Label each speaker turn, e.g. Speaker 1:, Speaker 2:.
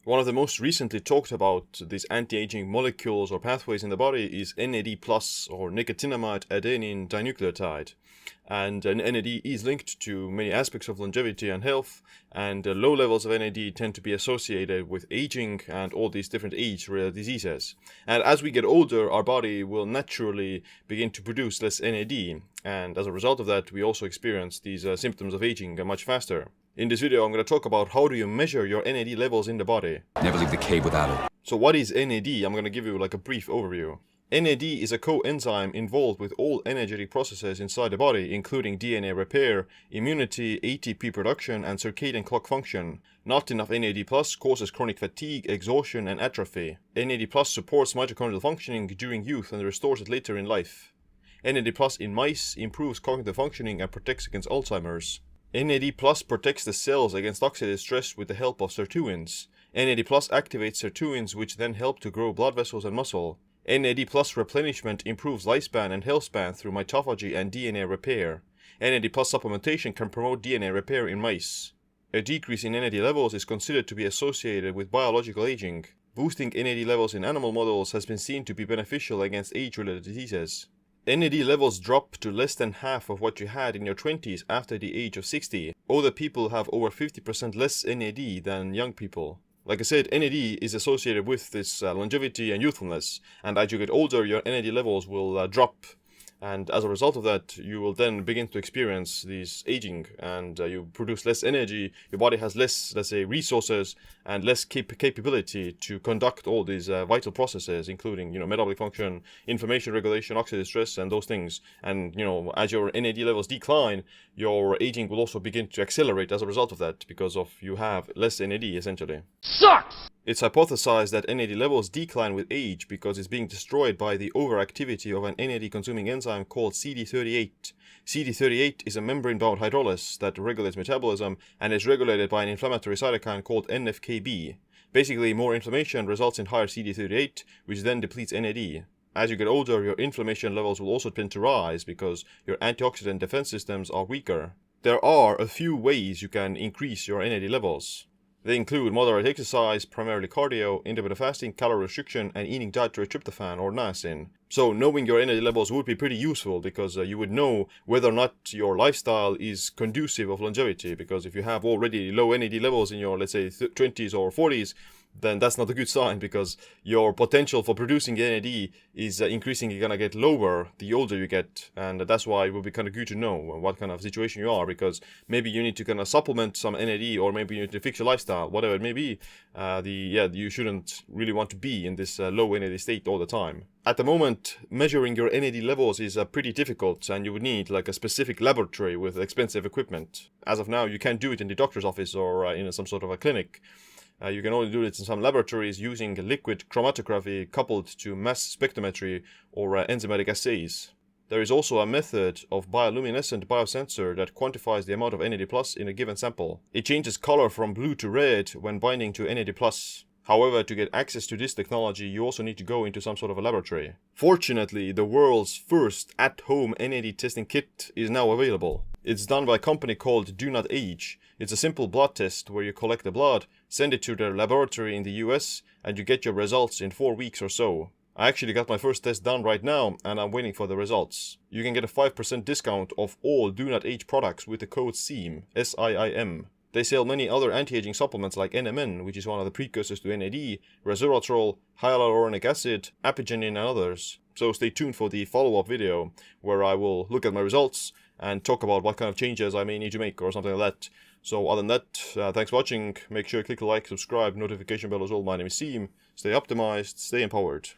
Speaker 1: One of the most recently talked about these anti-aging molecules or pathways in the body is NAD+, or nicotinamide adenine dinucleotide. And NAD is linked to many aspects of longevity and health, and low levels of NAD tend to be associated with aging and all these different age-related diseases. And as we get older, our body will naturally begin to produce less NAD, and as a result of that, we also experience these symptoms of aging much faster. In this video, I'm going to talk about how do you measure your NAD levels in the body.
Speaker 2: Never leave the cave without it.
Speaker 1: So what is NAD? I'm going to give you like a brief overview. NAD is a coenzyme involved with all energetic processes inside the body, including DNA repair, immunity, ATP production, and circadian clock function. Not enough NAD+ causes chronic fatigue, exhaustion, and atrophy. NAD+ supports mitochondrial functioning during youth and restores it later in life. NAD+ in mice improves cognitive functioning and protects against Alzheimer's. NAD+ protects the cells against oxidative stress with the help of sirtuins. NAD+ activates sirtuins, which then help to grow blood vessels and muscle. NAD+ replenishment improves lifespan and healthspan through mitophagy and DNA repair. NAD+ supplementation can promote DNA repair in mice. A decrease in NAD levels is considered to be associated with biological aging. Boosting NAD levels in animal models has been seen to be beneficial against age-related diseases. NAD levels drop to less than half of what you had in your 20s after the age of 60. Older people have over 50% less NAD than young people. Like I said, NAD is associated with this longevity and youthfulness, and as you get older, your NAD levels will drop, and as a result of that, you will then begin to experience this aging, and you produce less energy. Your body has less, let's say, resources and less capability to conduct all these vital processes, including, metabolic function, inflammation regulation, oxidative stress, and those things. And, as your NAD levels decline, your aging will also begin to accelerate as a result of that, because of you have less NAD, essentially.
Speaker 3: Sucks!
Speaker 1: It's hypothesized that NAD levels decline with age because it's being destroyed by the overactivity of an NAD-consuming enzyme called CD38. CD38 is a membrane-bound hydrolase that regulates metabolism and is regulated by an inflammatory cytokine called NF-κB. Basically, more inflammation results in higher CD38, which then depletes NAD. As you get older, your inflammation levels will also tend to rise because your antioxidant defense systems are weaker. There are a few ways you can increase your NAD levels. They include moderate exercise, primarily cardio, intermittent fasting, calorie restriction, and eating dietary tryptophan or niacin. So knowing your NAD levels would be pretty useful because you would know whether or not your lifestyle is conducive of longevity. Because if you have already low NAD levels in your, let's say, 20s or 40s, then that's not a good sign because your potential for producing NAD is increasingly going to get lower the older you get. And that's why it will be kind of good to know what kind of situation you are, because maybe you need to kind of supplement some NAD, or maybe you need to fix your lifestyle, whatever it may be. You shouldn't really want to be in this low NAD state all the time. At the moment, measuring your NAD levels is pretty difficult, and you would need like a specific laboratory with expensive equipment. As of now, you can't do it in the doctor's office or in some sort of a clinic. You can only do it in some laboratories using liquid chromatography coupled to mass spectrometry or enzymatic assays. There is also a method of bioluminescent biosensor that quantifies the amount of NAD+ in a given sample. It changes color from blue to red when binding to NAD+. However, to get access to this technology, you also need to go into some sort of a laboratory. Fortunately, the world's first at-home NAD testing kit is now available. It's done by a company called Do Not Age. It's a simple blood test where you collect the blood, send it to their laboratory in the US, and you get your results in 4 weeks or so. I actually got my first test done right now, and I'm waiting for the results. You can get a 5% discount of all Do Not Age products with the code SIIM, S-I-I-M. They sell many other anti-aging supplements like NMN, which is one of the precursors to NAD, resveratrol, hyaluronic acid, apigenin, and others. So stay tuned for the follow-up video where I will look at my results and talk about what kind of changes I may need to make or something like that. So other than that, thanks for watching. Make sure you click like, subscribe, notification bell as well. My name is SIIM. Stay optimized, stay empowered.